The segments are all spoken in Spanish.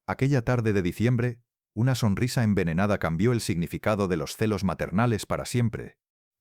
Aquella tarde de diciembre, una sonrisa envenenada cambió el significado de los celos maternales para siempre.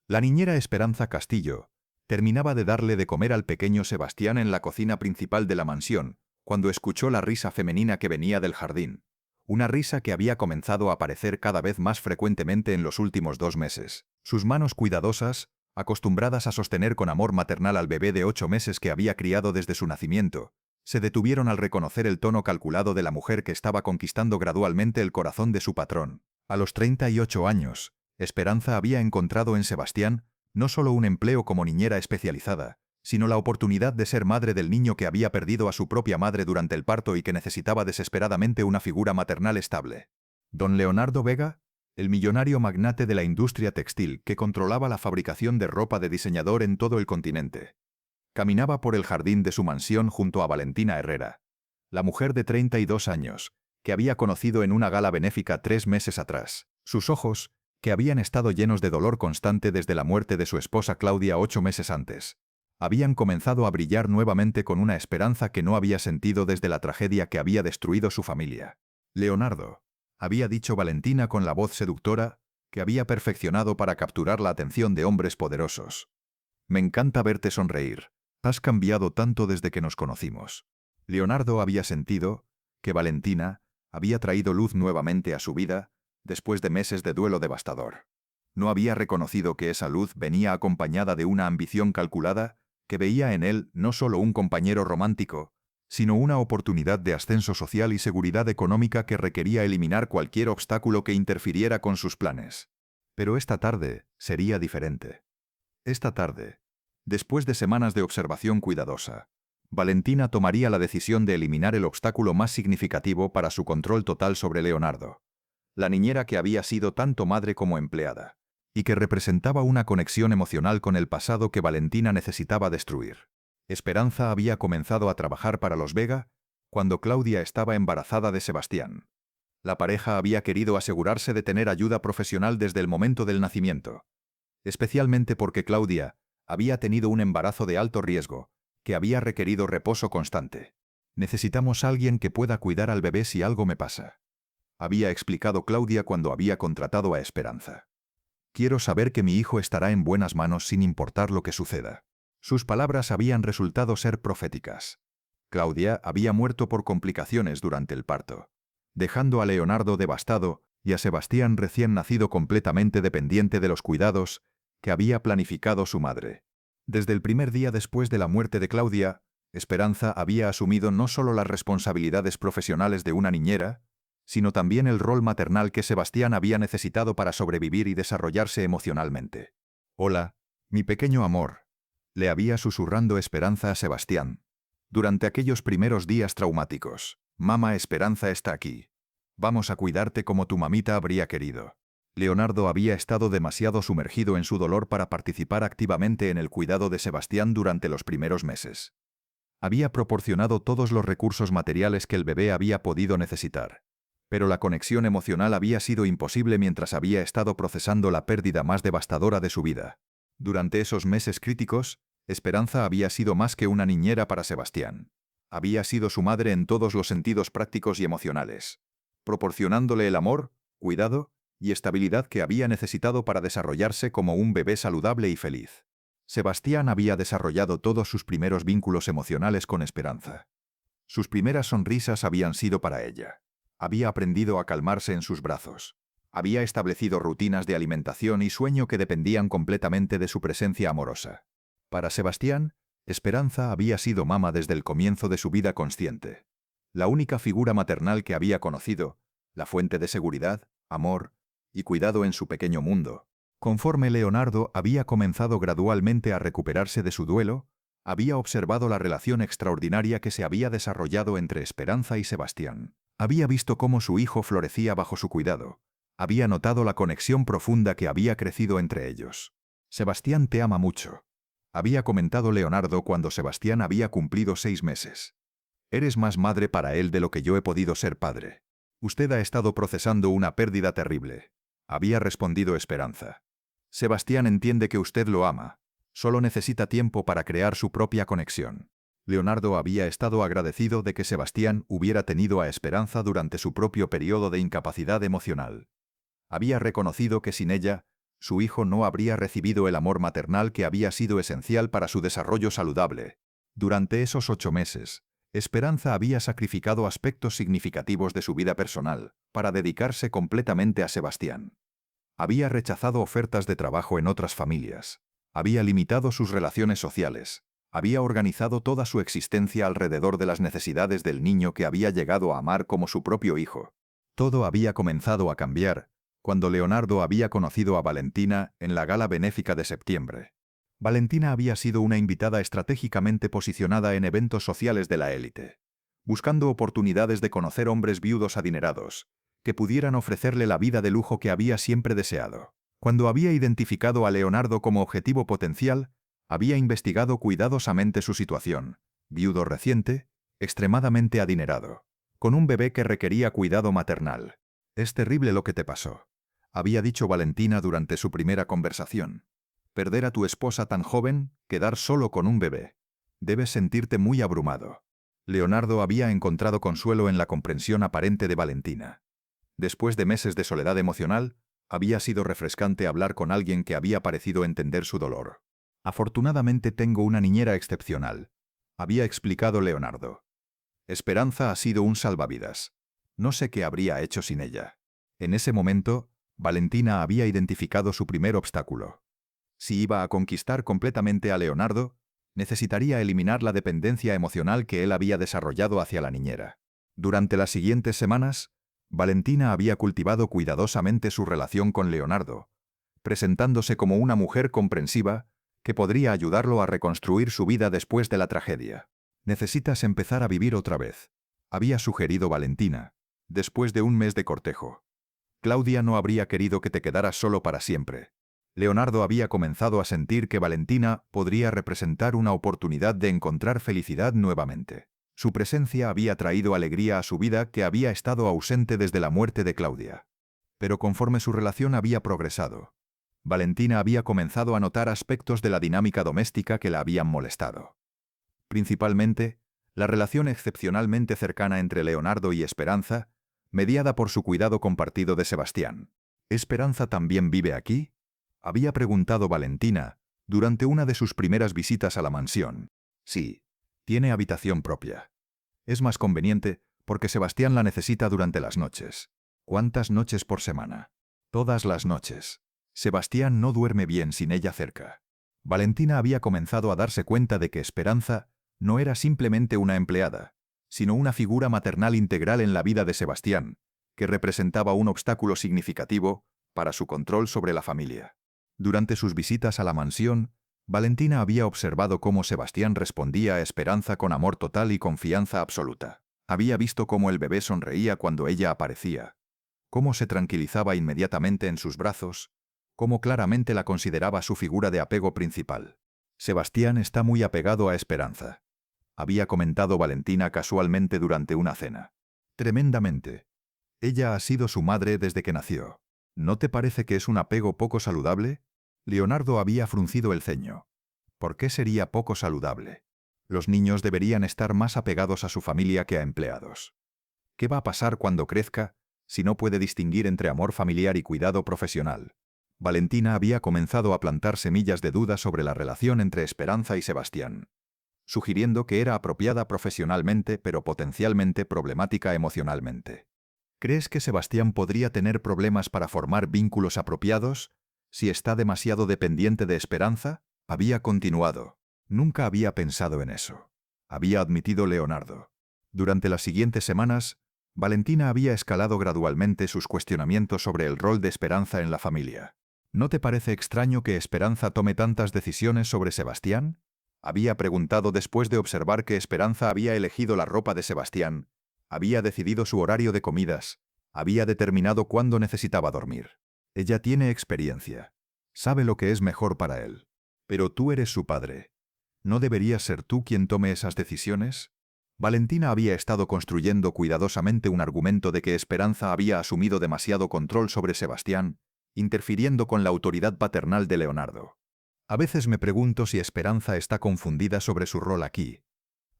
La niñera Esperanza Castillo terminaba de darle de comer al pequeño Sebastián en la cocina principal de la mansión, cuando escuchó la risa femenina que venía del jardín. Una risa que había comenzado a aparecer cada vez más frecuentemente en los últimos 2 meses. Sus manos cuidadosas, acostumbradas a sostener con amor maternal al bebé de 8 meses que había criado desde su nacimiento, se detuvieron al reconocer el tono calculado de la mujer que estaba conquistando gradualmente el corazón de su patrón. A los 38 años, Esperanza había encontrado en Sebastián no solo un empleo como niñera especializada, sino la oportunidad de ser madre del niño que había perdido a su propia madre durante el parto y que necesitaba desesperadamente una figura maternal estable. Don Leonardo Vega, el millonario magnate de la industria textil que controlaba la fabricación de ropa de diseñador en todo el continente, caminaba por el jardín de su mansión junto a Valentina Herrera, la mujer de 32 años, que había conocido en una gala benéfica 3 meses atrás. Sus ojos, que habían estado llenos de dolor constante desde la muerte de su esposa Claudia 8 meses antes, habían comenzado a brillar nuevamente con una esperanza que no había sentido desde la tragedia que había destruido su familia. Leonardo, había dicho Valentina con la voz seductora, que había perfeccionado para capturar la atención de hombres poderosos. Me encanta verte sonreír. Has cambiado tanto desde que nos conocimos. Leonardo había sentido que Valentina había traído luz nuevamente a su vida después de meses de duelo devastador. No había reconocido que esa luz venía acompañada de una ambición calculada que veía en él no solo un compañero romántico, sino una oportunidad de ascenso social y seguridad económica que requería eliminar cualquier obstáculo que interfiriera con sus planes. Pero esta tarde sería diferente. Esta tarde, después de semanas de observación cuidadosa, Valentina tomaría la decisión de eliminar el obstáculo más significativo para su control total sobre Leonardo. La niñera que había sido tanto madre como empleada, y que representaba una conexión emocional con el pasado que Valentina necesitaba destruir. Esperanza había comenzado a trabajar para los Vega cuando Claudia estaba embarazada de Sebastián. La pareja había querido asegurarse de tener ayuda profesional desde el momento del nacimiento, especialmente porque Claudia había tenido un embarazo de alto riesgo, que había requerido reposo constante. Necesitamos a alguien que pueda cuidar al bebé si algo me pasa, había explicado Claudia cuando había contratado a Esperanza. Quiero saber que mi hijo estará en buenas manos sin importar lo que suceda. Sus palabras habían resultado ser proféticas. Claudia había muerto por complicaciones durante el parto, dejando a Leonardo devastado y a Sebastián recién nacido completamente dependiente de los cuidados que había planificado su madre. Desde el primer día después de la muerte de Claudia, Esperanza había asumido no solo las responsabilidades profesionales de una niñera, sino también el rol maternal que Sebastián había necesitado para sobrevivir y desarrollarse emocionalmente. «Hola, mi pequeño amor», le había susurrando Esperanza a Sebastián. Durante aquellos primeros días traumáticos, «Mamá Esperanza está aquí. Vamos a cuidarte como tu mamita habría querido». Leonardo había estado demasiado sumergido en su dolor para participar activamente en el cuidado de Sebastián durante los primeros meses. Había proporcionado todos los recursos materiales que el bebé había podido necesitar, pero la conexión emocional había sido imposible mientras había estado procesando la pérdida más devastadora de su vida. Durante esos meses críticos, Esperanza había sido más que una niñera para Sebastián. Había sido su madre en todos los sentidos prácticos y emocionales, proporcionándole el amor, cuidado y estabilidad que había necesitado para desarrollarse como un bebé saludable y feliz. Sebastián había desarrollado todos sus primeros vínculos emocionales con Esperanza. Sus primeras sonrisas habían sido para ella. Había aprendido a calmarse en sus brazos. Había establecido rutinas de alimentación y sueño que dependían completamente de su presencia amorosa. Para Sebastián, Esperanza había sido mamá desde el comienzo de su vida consciente. La única figura maternal que había conocido, la fuente de seguridad, amor y cuidado en su pequeño mundo. Conforme Leonardo había comenzado gradualmente a recuperarse de su duelo, había observado la relación extraordinaria que se había desarrollado entre Esperanza y Sebastián. Había visto cómo su hijo florecía bajo su cuidado. Había notado la conexión profunda que había crecido entre ellos. «Sebastián te ama mucho», había comentado Leonardo cuando Sebastián había cumplido 6 meses. «Eres más madre para él de lo que yo he podido ser padre. Usted ha estado procesando una pérdida terrible», había respondido Esperanza. «Sebastián entiende que usted lo ama. Solo necesita tiempo para crear su propia conexión». Leonardo había estado agradecido de que Sebastián hubiera tenido a Esperanza durante su propio periodo de incapacidad emocional. Había reconocido que sin ella, su hijo no habría recibido el amor maternal que había sido esencial para su desarrollo saludable. Durante esos 8 meses, Esperanza había sacrificado aspectos significativos de su vida personal para dedicarse completamente a Sebastián. Había rechazado ofertas de trabajo en otras familias. Había limitado sus relaciones sociales. Había organizado toda su existencia alrededor de las necesidades del niño que había llegado a amar como su propio hijo. Todo había comenzado a cambiar cuando Leonardo había conocido a Valentina en la gala benéfica de septiembre. Valentina había sido una invitada estratégicamente posicionada en eventos sociales de la élite, buscando oportunidades de conocer hombres viudos adinerados, que pudieran ofrecerle la vida de lujo que había siempre deseado. Cuando había identificado a Leonardo como objetivo potencial, había investigado cuidadosamente su situación: viudo reciente, extremadamente adinerado, con un bebé que requería cuidado maternal. «Es terrible lo que te pasó», había dicho Valentina durante su primera conversación. «Perder a tu esposa tan joven, quedar solo con un bebé. Debes sentirte muy abrumado». Leonardo había encontrado consuelo en la comprensión aparente de Valentina. Después de meses de soledad emocional, había sido refrescante hablar con alguien que había parecido entender su dolor. «Afortunadamente tengo una niñera excepcional», había explicado Leonardo. «Esperanza ha sido un salvavidas. No sé qué habría hecho sin ella». En ese momento, Valentina había identificado su primer obstáculo. Si iba a conquistar completamente a Leonardo, necesitaría eliminar la dependencia emocional que él había desarrollado hacia la niñera. Durante las siguientes semanas, Valentina había cultivado cuidadosamente su relación con Leonardo, presentándose como una mujer comprensiva que podría ayudarlo a reconstruir su vida después de la tragedia. «Necesitas empezar a vivir otra vez», había sugerido Valentina, después de un mes de cortejo. «Claudia no habría querido que te quedaras solo para siempre». Leonardo había comenzado a sentir que Valentina podría representar una oportunidad de encontrar felicidad nuevamente. Su presencia había traído alegría a su vida que había estado ausente desde la muerte de Claudia. Pero conforme su relación había progresado, Valentina había comenzado a notar aspectos de la dinámica doméstica que la habían molestado. Principalmente, la relación excepcionalmente cercana entre Leonardo y Esperanza, mediada por su cuidado compartido de Sebastián. «¿Esperanza también vive aquí?», había preguntado Valentina durante una de sus primeras visitas a la mansión. «Sí, tiene habitación propia. Es más conveniente porque Sebastián la necesita durante las noches». «¿Cuántas noches por semana?» «Todas las noches. Sebastián no duerme bien sin ella cerca». Valentina había comenzado a darse cuenta de que Esperanza no era simplemente una empleada, sino una figura maternal integral en la vida de Sebastián, que representaba un obstáculo significativo para su control sobre la familia. Durante sus visitas a la mansión, Valentina había observado cómo Sebastián respondía a Esperanza con amor total y confianza absoluta. Había visto cómo el bebé sonreía cuando ella aparecía, cómo se tranquilizaba inmediatamente en sus brazos, cómo claramente la consideraba su figura de apego principal. «Sebastián está muy apegado a Esperanza», había comentado Valentina casualmente durante una cena. «Tremendamente. Ella ha sido su madre desde que nació. ¿No te parece que es un apego poco saludable?» Leonardo había fruncido el ceño. «¿Por qué sería poco saludable? Los niños deberían estar más apegados a su familia que a empleados. ¿Qué va a pasar cuando crezca si no puede distinguir entre amor familiar y cuidado profesional?» Valentina había comenzado a plantar semillas de duda sobre la relación entre Esperanza y Sebastián, sugiriendo que era apropiada profesionalmente pero potencialmente problemática emocionalmente. «¿Crees que Sebastián podría tener problemas para formar vínculos apropiados si está demasiado dependiente de Esperanza?», había continuado. «Nunca había pensado en eso», había admitido Leonardo. Durante las siguientes semanas, Valentina había escalado gradualmente sus cuestionamientos sobre el rol de Esperanza en la familia. «¿No te parece extraño que Esperanza tome tantas decisiones sobre Sebastián?», había preguntado después de observar que Esperanza había elegido la ropa de Sebastián, había decidido su horario de comidas, había determinado cuándo necesitaba dormir. «Ella tiene experiencia. Sabe lo que es mejor para él. Pero tú eres su padre. ¿No deberías ser tú quien tome esas decisiones?». Valentina había estado construyendo cuidadosamente un argumento de que Esperanza había asumido demasiado control sobre Sebastián, interfiriendo con la autoridad paternal de Leonardo. «A veces me pregunto si Esperanza está confundida sobre su rol aquí»,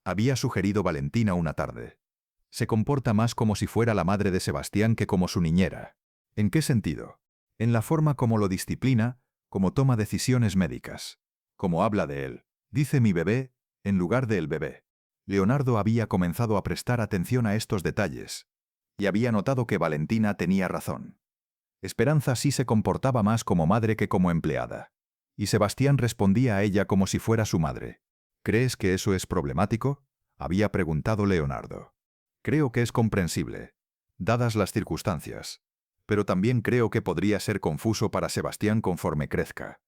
había sugerido Valentina una tarde. Se comporta más como si fuera la madre de Sebastián que como su niñera. ¿En qué sentido? En la forma como lo disciplina, como toma decisiones médicas, como habla de él. Dice mi bebé, en lugar de el bebé. Leonardo había comenzado a prestar atención a estos detalles, y había notado que Valentina tenía razón. Esperanza sí se comportaba más como madre que como empleada, y Sebastián respondía a ella como si fuera su madre. ¿Crees que eso es problemático?, había preguntado Leonardo. Creo que es comprensible, dadas las circunstancias, pero también creo que podría ser confuso para Sebastián conforme crezca.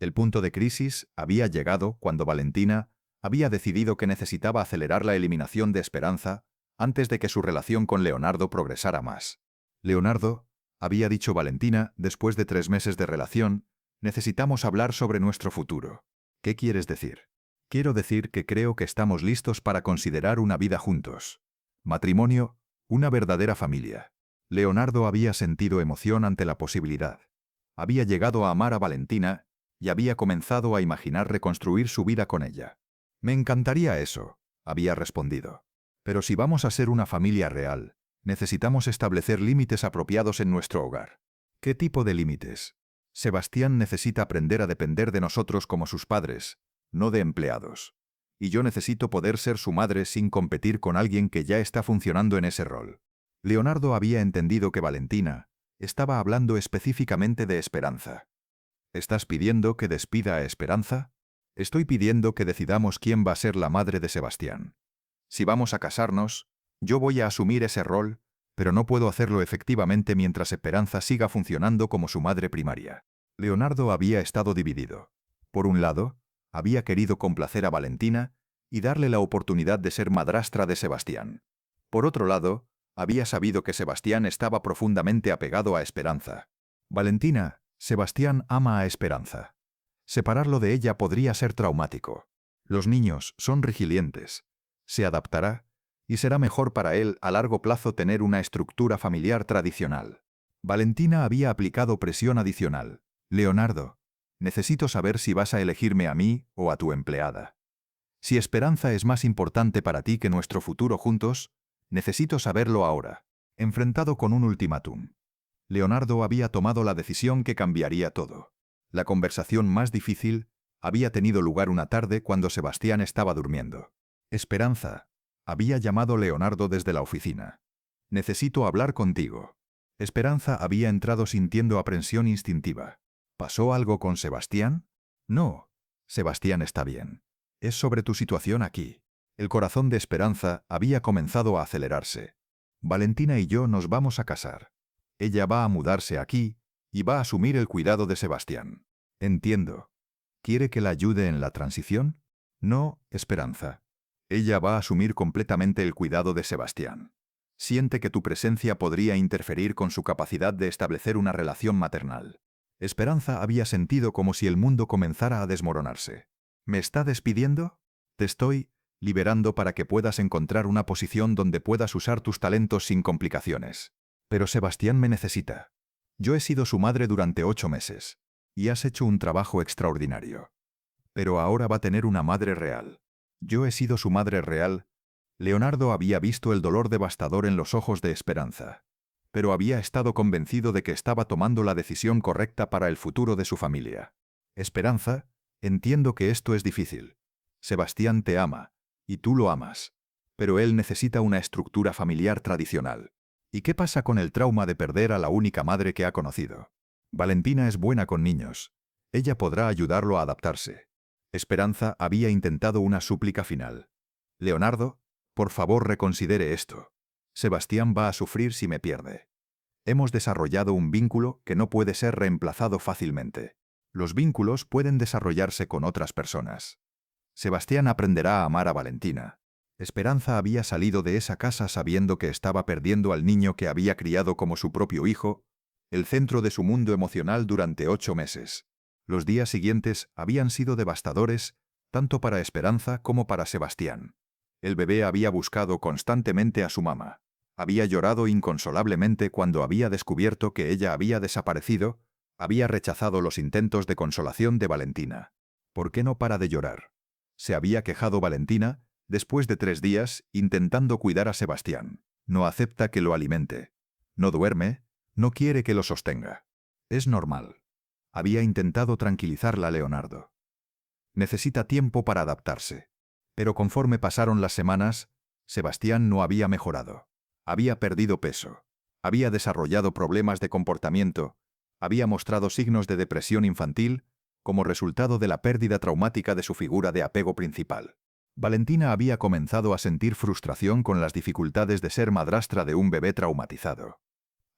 El punto de crisis había llegado cuando Valentina había decidido que necesitaba acelerar la eliminación de Esperanza antes de que su relación con Leonardo progresara más. Leonardo, había dicho Valentina, después de 3 meses de relación, necesitamos hablar sobre nuestro futuro. ¿Qué quieres decir? Quiero decir que creo que estamos listos para considerar una vida juntos. Matrimonio, una verdadera familia. Leonardo había sentido emoción ante la posibilidad. Había llegado a amar a Valentina y había comenzado a imaginar reconstruir su vida con ella. Me encantaría eso, había respondido. Pero si vamos a ser una familia real, necesitamos establecer límites apropiados en nuestro hogar. ¿Qué tipo de límites? Sebastián necesita aprender a depender de nosotros como sus padres, no de empleados. Y yo necesito poder ser su madre sin competir con alguien que ya está funcionando en ese rol. Leonardo había entendido que Valentina estaba hablando específicamente de Esperanza. ¿Estás pidiendo que despida a Esperanza? Estoy pidiendo que decidamos quién va a ser la madre de Sebastián. Si vamos a casarnos, yo voy a asumir ese rol, pero no puedo hacerlo efectivamente mientras Esperanza siga funcionando como su madre primaria. Leonardo había estado dividido. Por un lado, había querido complacer a Valentina y darle la oportunidad de ser madrastra de Sebastián. Por otro lado, había sabido que Sebastián estaba profundamente apegado a Esperanza. Valentina, Sebastián ama a Esperanza. Separarlo de ella podría ser traumático. Los niños son resilientes. Se adaptará, y será mejor para él a largo plazo tener una estructura familiar tradicional. Valentina había aplicado presión adicional. Leonardo, necesito saber si vas a elegirme a mí o a tu empleada. Si Esperanza es más importante para ti que nuestro futuro juntos, necesito saberlo ahora. Enfrentado con un ultimátum, Leonardo había tomado la decisión que cambiaría todo. La conversación más difícil había tenido lugar una tarde cuando Sebastián estaba durmiendo. Esperanza, había llamado Leonardo desde la oficina. Necesito hablar contigo. Esperanza había entrado sintiendo aprensión instintiva. ¿Pasó algo con Sebastián? No. Sebastián está bien. Es sobre tu situación aquí. El corazón de Esperanza había comenzado a acelerarse. Valentina y yo nos vamos a casar. Ella va a mudarse aquí y va a asumir el cuidado de Sebastián. Entiendo. ¿Quiere que la ayude en la transición? No, Esperanza. Ella va a asumir completamente el cuidado de Sebastián. Siente que tu presencia podría interferir con su capacidad de establecer una relación maternal. Esperanza había sentido como si el mundo comenzara a desmoronarse. ¿Me está despidiendo? Te estoy liberando para que puedas encontrar una posición donde puedas usar tus talentos sin complicaciones. Pero Sebastián me necesita. Yo he sido su madre durante 8 meses, y has hecho un trabajo extraordinario. Pero ahora va a tener una madre real. Yo he sido su madre real. Leonardo había visto el dolor devastador en los ojos de Esperanza, pero había estado convencido de que estaba tomando la decisión correcta para el futuro de su familia. Esperanza, entiendo que esto es difícil. Sebastián te ama, y tú lo amas, pero él necesita una estructura familiar tradicional. ¿Y qué pasa con el trauma de perder a la única madre que ha conocido? Valentina es buena con niños. Ella podrá ayudarlo a adaptarse. Esperanza había intentado una súplica final. Leonardo, por favor reconsidere esto. Sebastián va a sufrir si me pierde. Hemos desarrollado un vínculo que no puede ser reemplazado fácilmente. Los vínculos pueden desarrollarse con otras personas. Sebastián aprenderá a amar a Valentina. Esperanza había salido de esa casa sabiendo que estaba perdiendo al niño que había criado como su propio hijo, el centro de su mundo emocional durante 8 meses. Los días siguientes habían sido devastadores, tanto para Esperanza como para Sebastián. El bebé había buscado constantemente a su mamá. Había llorado inconsolablemente cuando había descubierto que ella había desaparecido, había rechazado los intentos de consolación de Valentina. ¿Por qué no para de llorar? Se había quejado Valentina, Después de 3 días, intentando cuidar a Sebastián, no acepta que lo alimente. No duerme, no quiere que lo sostenga. Es normal. Había intentado tranquilizarla a Leonardo. Necesita tiempo para adaptarse. Pero conforme pasaron las semanas, Sebastián no había mejorado. Había perdido peso. Había desarrollado problemas de comportamiento. Había mostrado signos de depresión infantil como resultado de la pérdida traumática de su figura de apego principal. Valentina había comenzado a sentir frustración con las dificultades de ser madrastra de un bebé traumatizado.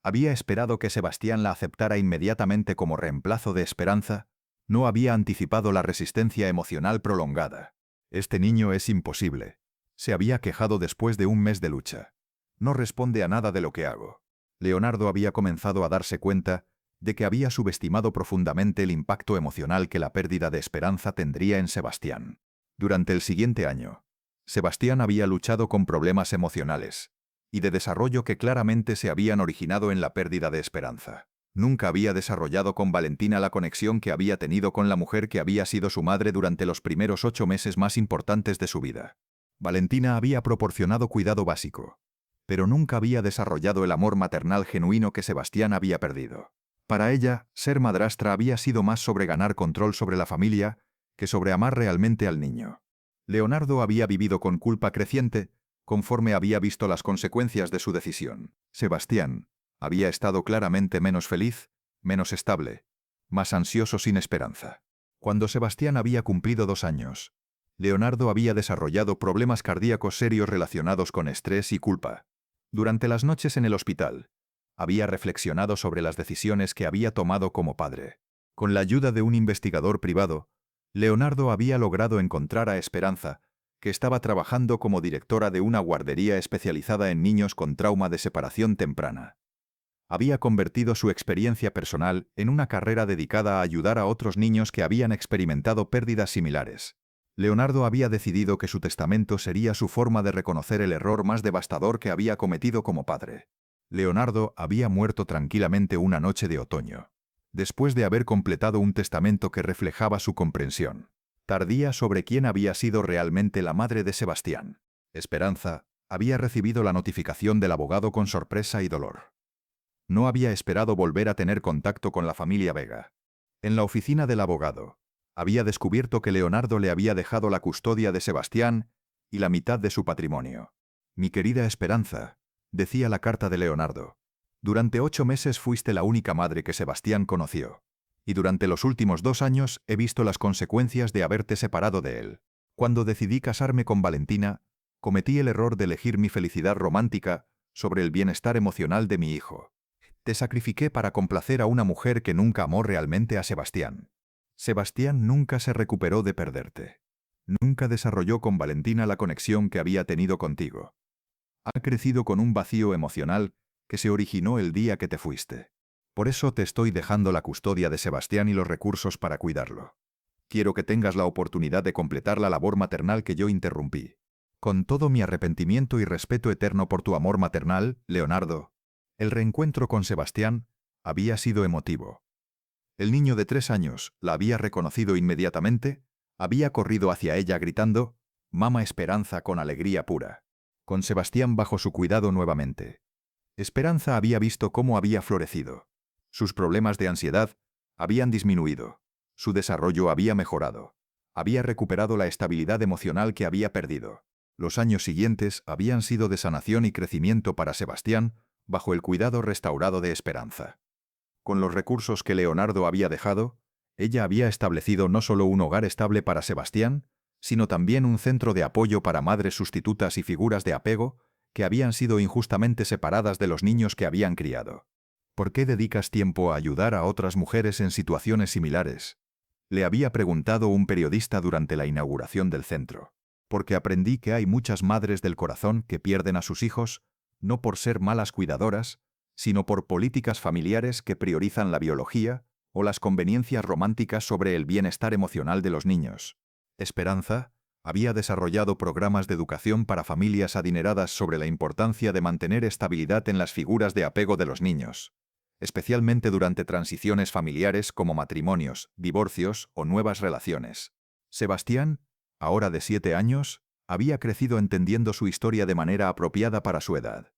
Había esperado que Sebastián la aceptara inmediatamente como reemplazo de Esperanza. No había anticipado la resistencia emocional prolongada. Este niño es imposible. Se había quejado después de un mes de lucha. No responde a nada de lo que hago. Leonardo había comenzado a darse cuenta de que había subestimado profundamente el impacto emocional que la pérdida de Esperanza tendría en Sebastián. Durante el siguiente año, Sebastián había luchado con problemas emocionales y de desarrollo que claramente se habían originado en la pérdida de Esperanza. Nunca había desarrollado con Valentina la conexión que había tenido con la mujer que había sido su madre durante los primeros 8 meses más importantes de su vida. Valentina había proporcionado cuidado básico, pero nunca había desarrollado el amor maternal genuino que Sebastián había perdido. Para ella, ser madrastra había sido más sobre ganar control sobre la familia que sobre amar realmente al niño. Leonardo había vivido con culpa creciente conforme había visto las consecuencias de su decisión. Sebastián había estado claramente menos feliz, menos estable, más ansioso sin esperanza. Cuando Sebastián había cumplido 2 años, Leonardo había desarrollado problemas cardíacos serios relacionados con estrés y culpa. Durante las noches en el hospital, había reflexionado sobre las decisiones que había tomado como padre. Con la ayuda de un investigador privado, Leonardo había logrado encontrar a Esperanza, que estaba trabajando como directora de una guardería especializada en niños con trauma de separación temprana. Había convertido su experiencia personal en una carrera dedicada a ayudar a otros niños que habían experimentado pérdidas similares. Leonardo había decidido que su testamento sería su forma de reconocer el error más devastador que había cometido como padre. Leonardo había muerto tranquilamente una noche de otoño, después de haber completado un testamento que reflejaba su comprensión tardía sobre quién había sido realmente la madre de Sebastián. Esperanza había recibido la notificación del abogado con sorpresa y dolor. No había esperado volver a tener contacto con la familia Vega. En la oficina del abogado, había descubierto que Leonardo le había dejado la custodia de Sebastián y la mitad de su patrimonio. Mi querida Esperanza, decía la carta de Leonardo, durante 8 meses fuiste la única madre que Sebastián conoció. Y durante los últimos 2 años he visto las consecuencias de haberte separado de él. Cuando decidí casarme con Valentina, cometí el error de elegir mi felicidad romántica sobre el bienestar emocional de mi hijo. Te sacrifiqué para complacer a una mujer que nunca amó realmente a Sebastián. Sebastián nunca se recuperó de perderte. Nunca desarrolló con Valentina la conexión que había tenido contigo. Ha crecido con un vacío emocional que se originó el día que te fuiste. Por eso te estoy dejando la custodia de Sebastián y los recursos para cuidarlo. Quiero que tengas la oportunidad de completar la labor maternal que yo interrumpí. Con todo mi arrepentimiento y respeto eterno por tu amor maternal, Leonardo, el reencuentro con Sebastián había sido emotivo. El niño de 3 años la había reconocido inmediatamente, había corrido hacia ella gritando, «Mamá Esperanza», con alegría pura. Con Sebastián bajo su cuidado nuevamente. Esperanza había visto cómo había florecido. Sus problemas de ansiedad habían disminuido. Su desarrollo había mejorado. Había recuperado la estabilidad emocional que había perdido. Los años siguientes habían sido de sanación y crecimiento para Sebastián, bajo el cuidado restaurado de Esperanza. Con los recursos que Leonardo había dejado, ella había establecido no solo un hogar estable para Sebastián, sino también un centro de apoyo para madres sustitutas y figuras de apego que habían sido injustamente separadas de los niños que habían criado. ¿Por qué dedicas tiempo a ayudar a otras mujeres en situaciones similares?, le había preguntado un periodista durante la inauguración del centro. Porque aprendí que hay muchas madres del corazón que pierden a sus hijos, no por ser malas cuidadoras, sino por políticas familiares que priorizan la biología o las conveniencias románticas sobre el bienestar emocional de los niños. Esperanza había desarrollado programas de educación para familias adineradas sobre la importancia de mantener estabilidad en las figuras de apego de los niños, especialmente durante transiciones familiares como matrimonios, divorcios o nuevas relaciones. Sebastián, ahora de 7 años, Había crecido entendiendo su historia de manera apropiada para su edad.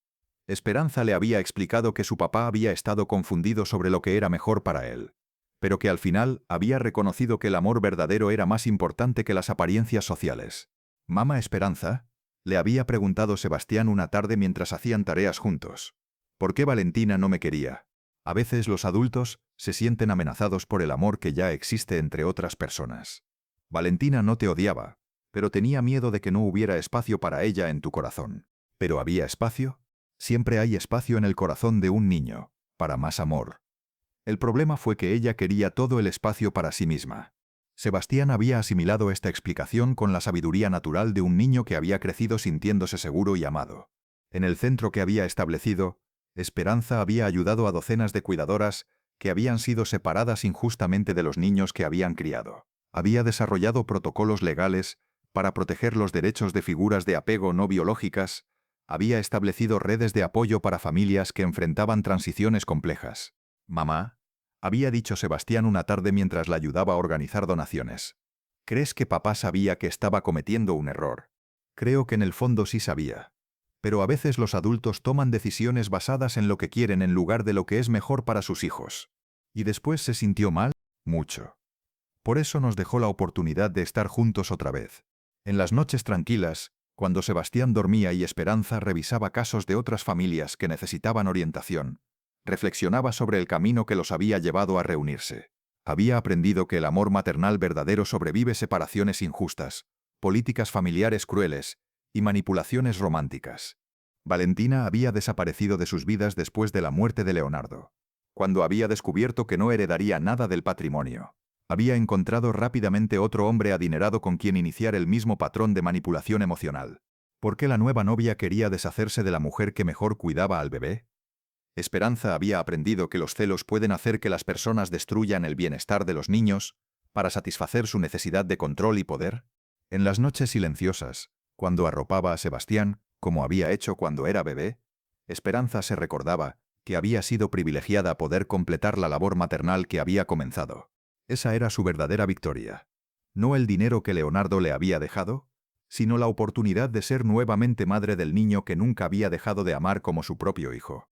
Esperanza le había explicado que su papá había estado confundido sobre lo que era mejor para él, pero que al final había reconocido que el amor verdadero era más importante que las apariencias sociales. «Mamá Esperanza», le había preguntado Sebastián una tarde mientras hacían tareas juntos. «¿Por qué Valentina no me quería?» A veces los adultos se sienten amenazados por el amor que ya existe entre otras personas. Valentina no te odiaba, pero tenía miedo de que no hubiera espacio para ella en tu corazón. ¿Pero había espacio? Siempre hay espacio en el corazón de un niño, para más amor. El problema fue que ella quería todo el espacio para sí misma. Sebastián había asimilado esta explicación con la sabiduría natural de un niño que había crecido sintiéndose seguro y amado. En el centro que había establecido, Esperanza había ayudado a docenas de cuidadoras que habían sido separadas injustamente de los niños que habían criado. Había desarrollado protocolos legales para proteger los derechos de figuras de apego no biológicas, había establecido redes de apoyo para familias que enfrentaban transiciones complejas. «Mamá», había dicho Sebastián una tarde mientras la ayudaba a organizar donaciones. «¿Crees que papá sabía que estaba cometiendo un error?» Creo que en el fondo sí sabía. Pero a veces los adultos toman decisiones basadas en lo que quieren en lugar de lo que es mejor para sus hijos. ¿Y después se sintió mal? Mucho. Por eso nos dejó la oportunidad de estar juntos otra vez. En las noches tranquilas, cuando Sebastián dormía y Esperanza revisaba casos de otras familias que necesitaban orientación, reflexionaba sobre el camino que los había llevado a reunirse. Había aprendido que el amor maternal verdadero sobrevive separaciones injustas, políticas familiares crueles y manipulaciones románticas. Valentina había desaparecido de sus vidas después de la muerte de Leonardo, cuando había descubierto que no heredaría nada del patrimonio. Había encontrado rápidamente otro hombre adinerado con quien iniciar el mismo patrón de manipulación emocional. ¿Por qué la nueva novia quería deshacerse de la mujer que mejor cuidaba al bebé? Esperanza había aprendido que los celos pueden hacer que las personas destruyan el bienestar de los niños para satisfacer su necesidad de control y poder. En las noches silenciosas, cuando arropaba a Sebastián, como había hecho cuando era bebé, Esperanza se recordaba que había sido privilegiada a poder completar la labor maternal que había comenzado. Esa era su verdadera victoria. No el dinero que Leonardo le había dejado, sino la oportunidad de ser nuevamente madre del niño que nunca había dejado de amar como su propio hijo.